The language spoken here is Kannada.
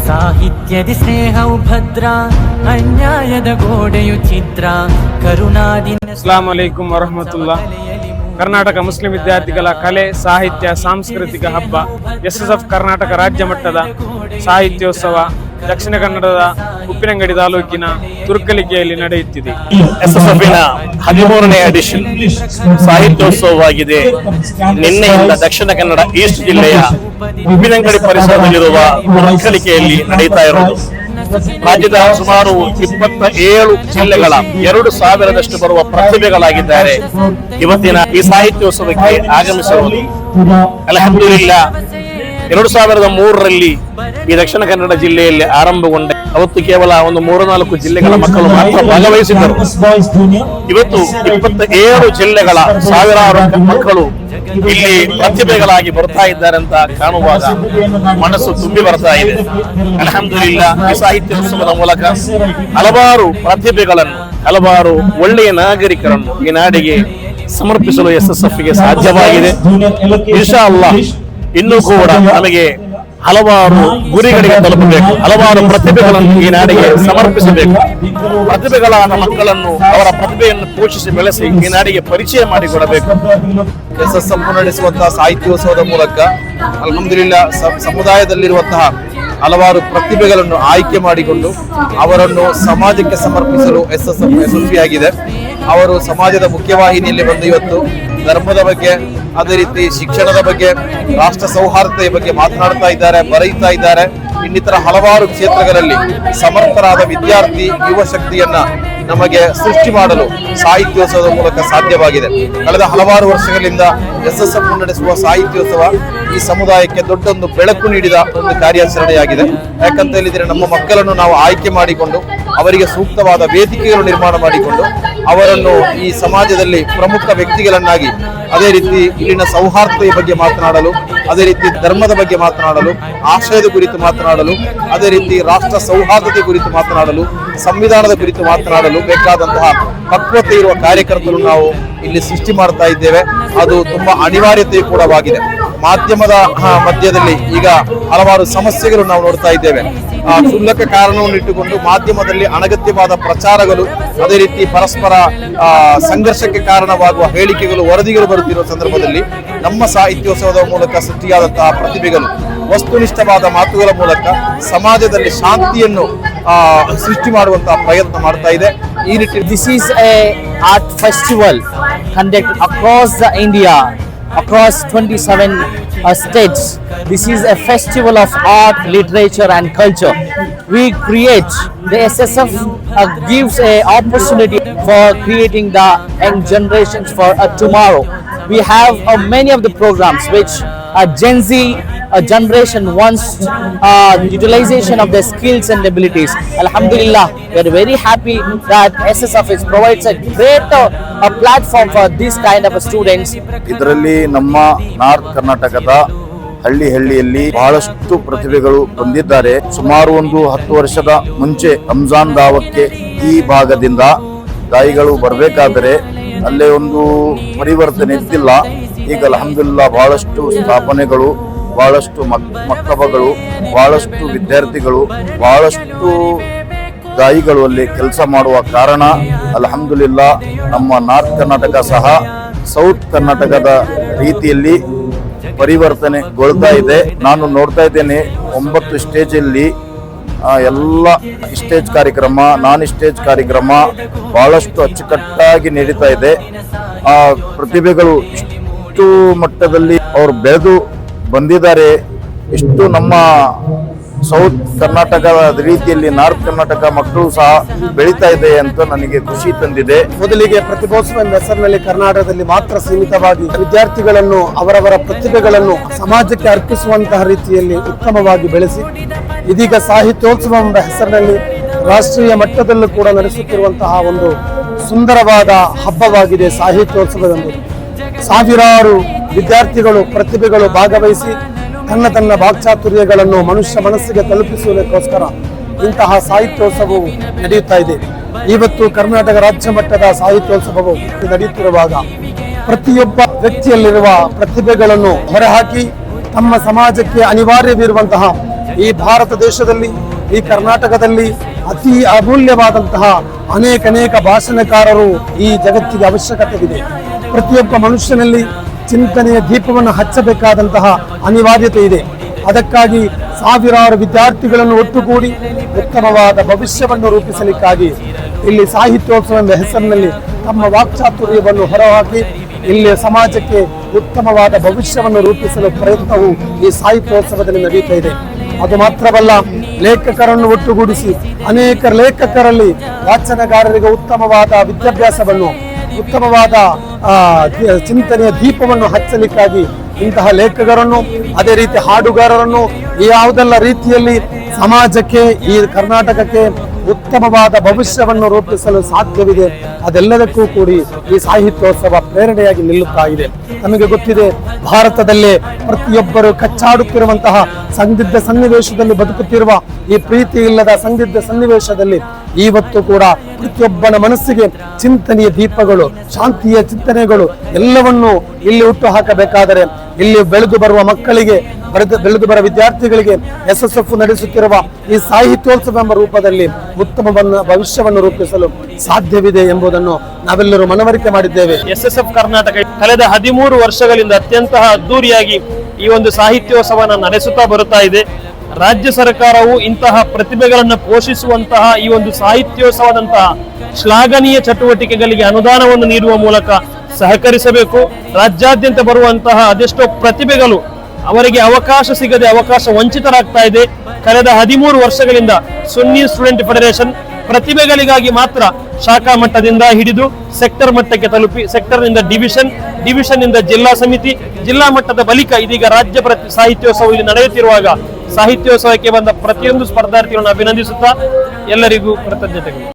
ಸಾಹಿತ್ಯದ ಸ್ನೇಹವು ಭದ್ರ, ಅನ್ಯಾಯದ ಗೋಡೆಯು ಚಿತ್ರ, ಕರುಣಾದಿನ. ಅಸ್ಸಲಾಮು ಅಲೈಕುಂ ವರಹಮತುಲ್ಲಾ. ಕರ್ನಾಟಕ ಮುಸ್ಲಿಂ ವಿದ್ಯಾರ್ಥಿಗಳ ಕಲೆ, ಸಾಹಿತ್ಯ, ಸಾಂಸ್ಕೃತಿಕ ಹಬ್ಬ SSF ಕರ್ನಾಟಕ ರಾಜ್ಯ ಮಟ್ಟದ ಸಾಹಿತ್ಯೋತ್ಸವ ದಕ್ಷಿಣ ಕನ್ನಡದ ಉಪ್ಪಿನಂಗಡಿ ತಾಲೂಕಿನ ತುರ್ಕಲಿಕೆಯಲ್ಲಿ ನಡೆಯುತ್ತಿದೆ. SSFನ 13ನೇ ಎಡಿಷನ್ ಸಾಹಿತ್ಯೋತ್ಸವವಾಗಿದೆ. ನಿನ್ನೆಯಿಂದ ದಕ್ಷಿಣ ಕನ್ನಡ ಈಸ್ಟ್ ಜಿಲ್ಲೆಯ ಉಪ್ಪಿನಂಗಡಿ ಪರಿಸರದಲ್ಲಿರುವ ತುರ್ಕಲಿಕೆಯಲ್ಲಿ ನಡೆಯುತ್ತಾ ಇರೋದು. ರಾಜ್ಯದ ಸುಮಾರು 27 ಜಿಲ್ಲೆಗಳ 2,000 ಬರುವ ಪ್ರತಿಭೆಗಳಾಗಿದ್ದಾರೆ ಇವತ್ತಿನ ಈ ಸಾಹಿತ್ಯೋತ್ಸವಕ್ಕೆ ಆಗಮಿಸಿರುವುದು. ಅಲ್ಹಮ್ದುಲಿಲ್ಲಾ 2003ರಲ್ಲಿ ಈ ದಕ್ಷಿಣ ಕನ್ನಡ ಜಿಲ್ಲೆಯಲ್ಲಿ ಆರಂಭಗೊಂಡ ಅವತ್ತು ಕೇವಲ ಒಂದು 3-4 ಜಿಲ್ಲೆಗಳ ಮಕ್ಕಳು ಮಾತ್ರ ಭಾಗವಹಿಸಿದ್ದರು. ಇವತ್ತು 27 ಜಿಲ್ಲೆಗಳ ಸಾವಿರಾರು ಮಕ್ಕಳು ಇಲ್ಲಿ ಪ್ರತಿಭೆಗಳಾಗಿ ಬರ್ತಾ ಇದ್ದಾರೆ ಅಂತ ಕಾಣುವಾಗ ಮನಸ್ಸು ತುಂಬಿ ಬರ್ತಾ ಇದೆ. ಅಲ್ಹಮ್ದುಲಿಲ್ಲಾ ಈ ಸಾಹಿತ್ಯೋತ್ಸವದ ಮೂಲಕ ಹಲವಾರು ಪ್ರತಿಭೆಗಳನ್ನು, ಹಲವಾರು ಒಳ್ಳೆಯ ನಾಗರಿಕರನ್ನು ಈ ನಾಡಿಗೆ ಸಮರ್ಪಿಸಲು SSFಗೆ ಸಾಧ್ಯವಾಗಿದೆ. ಇನ್ಶಾ ಅಲ್ಲಾಹ್ ಇನ್ನೂ ಕೂಡ ನಮಗೆ ಹಲವಾರು ಗುರಿಗಳಿಗೆ ತಲುಪಬೇಕು, ಹಲವಾರು ಪ್ರತಿಭೆಗಳನ್ನು ಈ ನಾಡಿಗೆ ಸಮರ್ಪಿಸಬೇಕು. ಪ್ರತಿಭೆಗಳಾದ ಮಕ್ಕಳನ್ನು, ಅವರ ಪ್ರತಿಭೆಯನ್ನು ಪೋಷಿಸಿ ಬೆಳೆಸಿ ಈ ನಾಡಿಗೆ ಪರಿಚಯ ಮಾಡಿಕೊಡಬೇಕು. SSF ನಡೆಸುವಂತಹ ಸಾಹಿತ್ಯೋತ್ಸವದ ಮೂಲಕ ಅಲ್ಹಮ್ದುಲಿಲ್ಲಾ ಸಮುದಾಯದಲ್ಲಿರುವಂತಹ ಹಲವಾರು ಪ್ರತಿಭೆಗಳನ್ನು ಆಯ್ಕೆ ಮಾಡಿಕೊಂಡು ಅವರನ್ನು ಸಮಾಜಕ್ಕೆ ಸಮರ್ಪಿಸಲು SSF ಯಶಸ್ವಿಯಾಗಿದೆ. ಅವರು ಸಮಾಜದ ಮುಖ್ಯವಾಹಿನಿಯಲ್ಲಿ ಬಂದು ಇವತ್ತು ಧರ್ಮದ ಬಗ್ಗೆ, ಅದೇ ರೀತಿ ಶಿಕ್ಷಣದ ಬಗ್ಗೆ, ರಾಷ್ಟ್ರ ಸೌಹಾರ್ದತೆಯ ಬಗ್ಗೆ ಮಾತನಾಡ್ತಾ ಇದ್ದಾರೆ, ಬರೆಯುತ್ತಾ ಇದ್ದಾರೆ. ಇನ್ನಿತರ ಹಲವಾರು ಕ್ಷೇತ್ರಗಳಲ್ಲಿ ಸಮರ್ಥರಾದ ವಿದ್ಯಾರ್ಥಿ ಯುವ ಶಕ್ತಿಯನ್ನ ನಮಗೆ ಸೃಷ್ಟಿ ಮಾಡಲು ಸಾಹಿತ್ಯೋತ್ಸವದ ಮೂಲಕ ಸಾಧ್ಯವಾಗಿದೆ. ಕಳೆದ ಹಲವಾರು ವರ್ಷಗಳಿಂದ SSF ನಡೆಸುವ ಸಾಹಿತ್ಯೋತ್ಸವ ಈ ಸಮುದಾಯಕ್ಕೆ ದೊಡ್ಡೊಂದು ಬೆಳಕು ನೀಡಿದ ಒಂದು ಕಾರ್ಯಾಚರಣೆಯಾಗಿದೆ. ಯಾಕಂತ ಹೇಳಿದ್ರೆ ನಮ್ಮ ಮಕ್ಕಳನ್ನು ನಾವು ಆಯ್ಕೆ ಮಾಡಿಕೊಂಡು ಅವರಿಗೆ ಸೂಕ್ತವಾದ ವೇದಿಕೆಗಳು ನಿರ್ಮಾಣ ಮಾಡಿಕೊಂಡು ಅವರನ್ನು ಈ ಸಮಾಜದಲ್ಲಿ ಪ್ರಮುಖ ವ್ಯಕ್ತಿಗಳನ್ನಾಗಿ, ಅದೇ ರೀತಿ ಇಲ್ಲಿನ ಸೌಹಾರ್ದತೆಯ ಬಗ್ಗೆ ಮಾತನಾಡಲು, ಅದೇ ರೀತಿ ಧರ್ಮದ ಬಗ್ಗೆ ಮಾತನಾಡಲು, ಆಶಯದ ಕುರಿತು ಮಾತನಾಡಲು, ಅದೇ ರೀತಿ ರಾಷ್ಟ್ರ ಸೌಹಾರ್ದತೆ ಕುರಿತು ಮಾತನಾಡಲು, ಸಂವಿಧಾನದ ಕುರಿತು ಮಾತನಾಡಲು ಬೇಕಾದಂತಹ ಪಕ್ವತೆ ಇರುವ ಕಾರ್ಯಕರ್ತರು ನಾವು ಇಲ್ಲಿ ಸೃಷ್ಟಿ ಮಾಡ್ತಾ ಇದ್ದೇವೆ. ಅದು ತುಂಬಾ ಅನಿವಾರ್ಯತೆ ಕೂಡವಾಗಿದೆ. ಮಾಧ್ಯಮದ ಮಧ್ಯದಲ್ಲಿ ಈಗ ಹಲವಾರು ಸಮಸ್ಯೆಗಳು ನಾವು ನೋಡ್ತಾ ಇದ್ದೇವೆ. ಕ್ಷುಲ್ಲಕ ಕಾರಣವನ್ನು ಇಟ್ಟುಕೊಂಡು ಮಾಧ್ಯಮದಲ್ಲಿ ಅನಗತ್ಯವಾದ ಪ್ರಚಾರಗಳು, ಅದೇ ರೀತಿ ಪರಸ್ಪರ ಸಂಘರ್ಷಕ್ಕೆ ಕಾರಣವಾಗುವ ಹೇಳಿಕೆಗಳು, ವರದಿಗಳು ಬರುತ್ತಿರುವ ಸಂದರ್ಭದಲ್ಲಿ ನಮ್ಮ ಸಾಹಿತ್ಯೋತ್ಸವದ ಮೂಲಕ ಸೃಷ್ಟಿಯಾದಂತಹ ಪ್ರತಿಭೆಗಳು ವಸ್ತುನಿಷ್ಠವಾದ ಮಾತುಗಳ ಮೂಲಕ ಸಮಾಜದಲ್ಲಿ ಶಾಂತಿಯನ್ನು ಸೃಷ್ಟಿ ಮಾಡುವಂತಹ ಪ್ರಯತ್ನ ಮಾಡ್ತಾ ಇದೆ. ಈ ನಿಟ್ಟಿನಲ್ಲಿ this is A art festival conducted across the India, across 27 states. This is a festival of art, literature and culture. We create, the SSF gives a opportunity for creating the young generations for tomorrow. We have many of the programs which Gen Z generation wants utilization of their skills and abilities. Alhamdulillah, we are very happy that SSF provides a great platform for this kind of students. ಇದರಲ್ಲಿ ನಮ್ಮ ನಾರ್ತ್ ಕರ್ನಾಟಕದ ಹಳ್ಳಿಯಲ್ಲಿ ಬಹಳಷ್ಟು ಪ್ರತಿಭೆಗಳು ಬಂದಿದ್ದಾರೆ. ಸುಮಾರು ಒಂದು 10 ವರ್ಷದ ಮುಂಚೆ ರಂಜಾನ್ ದಾವಕ್ಕೆ ಈ ಭಾಗದಿಂದ ದಾಯಿಗಳು ಬರಬೇಕಾದರೆ ಅಲ್ಲೇ ಒಂದು ಪರಿವರ್ತನೆ ಇದ್ದಿಲ್ಲ. ಈಗ ಅಲ್ಹಮ್ದುಲಿಲ್ಲಾ ಬಹಳಷ್ಟು ಸ್ಥಾಪನೆಗಳು, ಬಹಳಷ್ಟು ಮಕ್ತಬಗಳು, ಬಹಳಷ್ಟು ವಿದ್ಯಾರ್ಥಿಗಳು, ಬಹಳಷ್ಟು ದಾಯಿಗಳು ಅಲ್ಲಿ ಕೆಲಸ ಮಾಡುವ ಕಾರಣ ಅಲ್ಹಮ್ದುಲಿಲ್ಲಾ ನಮ್ಮ ನಾರ್ತ್ ಕರ್ನಾಟಕ ಸಹ ಸೌತ್ ಕರ್ನಾಟಕದ ರೀತಿಯಲ್ಲಿ ಪರಿವರ್ತನೆಗೊಳ್ತಾ ಇದೆ. ನಾನು ನೋಡ್ತಾ ಇದ್ದೇನೆ 9 ಸ್ಟೇಜಲ್ಲಿ ಎಲ್ಲ ಸ್ಟೇಜ್ ಕಾರ್ಯಕ್ರಮ, ನಾನ್ ಸ್ಟೇಜ್ ಕಾರ್ಯಕ್ರಮ ಬಹಳಷ್ಟು ಅಚ್ಚುಕಟ್ಟಾಗಿ ನಡೀತಾ ಇದೆ. ಆ ಪ್ರತಿಭೆಗಳು ಇಷ್ಟು ಮಟ್ಟದಲ್ಲಿ ಅವರು ಬೆಳೆದು ಬಂದಿದ್ದಾರೆ. ಇಷ್ಟು ನಮ್ಮ ಸೌತ್ ಕರ್ನಾಟಕದ ರೀತಿಯಲ್ಲಿ ನಾರ್ತ್ ಕರ್ನಾಟಕ ಮಕ್ಕಳು ಸಹ ಬೆಳೀತಾ ಇದೆ ಅಂತ ನನಗೆ ಖುಷಿ ತಂದಿದೆ. ಮೊದಲಿಗೆ ಪ್ರತಿಭೋತ್ಸವ ಎಂಬ ಹೆಸರಿನಲ್ಲಿ ಕರ್ನಾಟಕದಲ್ಲಿ ಮಾತ್ರ ಸೀಮಿತವಾಗಿ ವಿದ್ಯಾರ್ಥಿಗಳನ್ನು, ಅವರವರ ಪ್ರತಿಭೆಗಳನ್ನು ಸಮಾಜಕ್ಕೆ ಅರ್ಪಿಸುವಂತಹ ರೀತಿಯಲ್ಲಿ ಉತ್ತಮವಾಗಿ ಬೆಳೆಸಿ ಇದೀಗ ಸಾಹಿತ್ಯೋತ್ಸವ ಎಂಬ ಹೆಸರಿನಲ್ಲಿ ರಾಷ್ಟ್ರೀಯ ಮಟ್ಟದಲ್ಲೂ ಕೂಡ ನಡೆಸುತ್ತಿರುವಂತಹ ಒಂದು ಸುಂದರವಾದ ಹಬ್ಬವಾಗಿದೆ ಸಾಹಿತ್ಯೋತ್ಸವವೆಂಬುದು. ಸಾವಿರಾರು ವಿದ್ಯಾರ್ಥಿಗಳು, ಪ್ರತಿಭೆಗಳು ಭಾಗವಹಿಸಿ ತನ್ನ ವಾಕ್ಚಾತುರ್ಯಗಳನ್ನು ಮನುಷ್ಯ ಮನಸ್ಸಿಗೆ ತಲುಪಿಸುವುದಕ್ಕೋಸ್ಕರ ಇಂತಹ ಸಾಹಿತ್ಯೋತ್ಸವವು ನಡೆಯುತ್ತಾ ಇದೆ. ಇವತ್ತು ಕರ್ನಾಟಕ ರಾಜ್ಯ ಮಟ್ಟದ ಸಾಹಿತ್ಯೋತ್ಸವವು ನಡೆಯುತ್ತಿರುವಾಗ ಪ್ರತಿಯೊಬ್ಬ ವ್ಯಕ್ತಿಯಲ್ಲಿರುವ ಪ್ರತಿಭೆಗಳನ್ನು ಹೊರಹಾಕಿ ತಮ್ಮ ಸಮಾಜಕ್ಕೆ ಅನಿವಾರ್ಯವಿರುವಂತಹ ಈ ಭಾರತ ದೇಶದಲ್ಲಿ, ಈ ಕರ್ನಾಟಕದಲ್ಲಿ ಅತಿ ಅಮೂಲ್ಯವಾದಂತಹ ಅನೇಕ ಭಾಷಣಕಾರರು ಈ ಜಗತ್ತಿಗೆ ಅವಶ್ಯಕತೆಯಿದೆ. ಪ್ರತಿಯೊಬ್ಬ ಮನುಷ್ಯನಲ್ಲಿ ಚಿಂತನೆಯ ದೀಪವನ್ನು ಹಚ್ಚಬೇಕಾದಂತಹ ಅನಿವಾರ್ಯತೆ ಇದೆ. ಅದಕ್ಕಾಗಿ ಸಾವಿರಾರು ವಿದ್ಯಾರ್ಥಿಗಳನ್ನು ಒಟ್ಟುಗೂಡಿ ಉತ್ತಮವಾದ ಭವಿಷ್ಯವನ್ನು ರೂಪಿಸಲಿಕ್ಕಾಗಿ ಇಲ್ಲಿ ಸಾಹಿತ್ಯೋತ್ಸವ ಎಂಬ ಹೆಸರಿನಲ್ಲಿ ತಮ್ಮ ವಾಕ್ಚಾತುರ್ಯವನ್ನು ಹೊರಹಾಕಿ ಇಲ್ಲಿ ಸಮಾಜಕ್ಕೆ ಉತ್ತಮವಾದ ಭವಿಷ್ಯವನ್ನು ರೂಪಿಸಲು ಪ್ರಯತ್ನವು ಈ ಸಾಹಿತ್ಯೋತ್ಸವದಲ್ಲಿ ನಡೀತಾ ಇದೆ. ಅದು ಮಾತ್ರವಲ್ಲ, ಲೇಖಕರನ್ನು ಒಟ್ಟುಗೂಡಿಸಿ ಅನೇಕ ಲೇಖಕರಲ್ಲಿ ವಾಚನಗಾರರಿಗೆ ಉತ್ತಮವಾದ ವಿದ್ಯಾಭ್ಯಾಸವನ್ನು, ಉತ್ತಮವಾದ ಚಿಂತನೆಯ ದೀಪವನ್ನು ಹಚ್ಚಲಿಕ್ಕಾಗಿ ಇಂತಹ ಲೇಖಕರನ್ನು, ಅದೇ ರೀತಿ ಹಾಡುಗಾರರನ್ನು ಯಾವುದೆಲ್ಲ ರೀತಿಯಲ್ಲಿ ಸಮಾಜಕ್ಕೆ, ಈ ಕರ್ನಾಟಕಕ್ಕೆ ಉತ್ತಮವಾದ ಭವಿಷ್ಯವನ್ನು ರೂಪಿಸಲು ಸಾಧ್ಯವಿದೆ, ಅದೆಲ್ಲದಕ್ಕೂ ಕೂಡಿ ಈ ಸಾಹಿತ್ಯೋತ್ಸವ ಪ್ರೇರಣೆಯಾಗಿ ನಿಲ್ಲುತ್ತಾ ಇದೆ. ನಮಗೆ ಗೊತ್ತಿದೆ, ಭಾರತದಲ್ಲೇ ಪ್ರತಿಯೊಬ್ಬರು ಕಚ್ಚಾಡುತ್ತಿರುವಂತಹ ಸಂದಿಗ್ಧ ಸನ್ನಿವೇಶದಲ್ಲಿ ಬದುಕುತ್ತಿರುವ ಈ ಪ್ರೀತಿ ಇಲ್ಲದ ಸಂದಿಗ್ಧ ಸನ್ನಿವೇಶದಲ್ಲಿ ಇವತ್ತು ಕೂಡ ಪ್ರತಿಯೊಬ್ಬನ ಮನಸ್ಸಿಗೆ ಚಿಂತನೆಯ ದೀಪಗಳು, ಶಾಂತಿಯ ಚಿಂತನೆಗಳು ಎಲ್ಲವನ್ನೂ ಇಲ್ಲಿ ಹುಟ್ಟು ಹಾಕಬೇಕಾದರೆ ಇಲ್ಲಿ ಬೆಳೆದು ಬರುವ ಮಕ್ಕಳಿಗೆ, ಬೆಳೆದು ಬರುವ ವಿದ್ಯಾರ್ಥಿಗಳಿಗೆ SSF ನಡೆಸುತ್ತಿರುವ ಈ ಸಾಹಿತ್ಯೋತ್ಸವ ಎಂಬ ರೂಪದಲ್ಲಿ ಉತ್ತಮ ಭವಿಷ್ಯವನ್ನು ರೂಪಿಸಲು ಸಾಧ್ಯವಿದೆ ಎಂಬುದನ್ನು ನಾವೆಲ್ಲರೂ ಮನವರಿಕೆ ಮಾಡಿದ್ದೇವೆ. SSF ಕರ್ನಾಟಕ ಕಳೆದ 13 ವರ್ಷಗಳಿಂದ ಅತ್ಯಂತ ಅದ್ದೂರಿಯಾಗಿ ಈ ಒಂದು ಸಾಹಿತ್ಯೋತ್ಸವನ ನಡೆಸುತ್ತಾ ಬರುತ್ತಾ ಇದೆ. ರಾಜ್ಯ ಸರ್ಕಾರವು ಇಂತಹ ಪ್ರತಿಭೆಗಳನ್ನು ಪೋಷಿಸುವಂತಹ ಈ ಒಂದು ಸಾಹಿತ್ಯೋತ್ಸವದಂತಹ ಶ್ಲಾಘನೀಯ ಚಟುವಟಿಕೆಗಳಿಗೆ ಅನುದಾನವನ್ನು ನೀಡುವ ಮೂಲಕ ಸಹಕರಿಸಬೇಕು. ರಾಜ್ಯಾದ್ಯಂತ ಬರುವಂತಹ ಅದೆಷ್ಟೋ ಪ್ರತಿಭೆಗಳು ಅವರಿಗೆ ಅವಕಾಶ ಸಿಗದೆ ಅವಕಾಶ ವಂಚಿತರಾಗ್ತಾ ಇದೆ. ಕಳೆದ 13 ವರ್ಷಗಳಿಂದ ಸುನ್ನಿ ಸ್ಟೂಡೆಂಟ್ ಫೆಡರೇಷನ್ ಪ್ರತಿಭೆಗಳಿಗಾಗಿ ಮಾತ್ರ ಶಾಖಾ ಮಟ್ಟದಿಂದ ಹಿಡಿದು ಸೆಕ್ಟರ್ ಮಟ್ಟಕ್ಕೆ ತಲುಪಿ, ಸೆಕ್ಟರ್ ನಿಂದ ಡಿವಿಷನ್ ನಿಂದ ಜಿಲ್ಲಾ ಸಮಿತಿ, ಜಿಲ್ಲಾ ಮಟ್ಟದ ಬಳಿಕ ಇದೀಗ ರಾಜ್ಯ ಸಾಹಿತ್ಯೋತ್ಸವ ಇಲ್ಲಿ ನಡೆಯುತ್ತಿರುವಾಗ ಸಾಹಿತ್ಯೋತ್ಸವಕ್ಕೆ ಬಂದ ಪ್ರತಿಯೊಂದು ಸ್ಪರ್ಧಾರ್ಥಿಗಳನ್ನು ಅಭಿನಂದಿಸುತ್ತಾ ಎಲ್ಲರಿಗೂ ಕೃತಜ್ಞತೆಗಳು.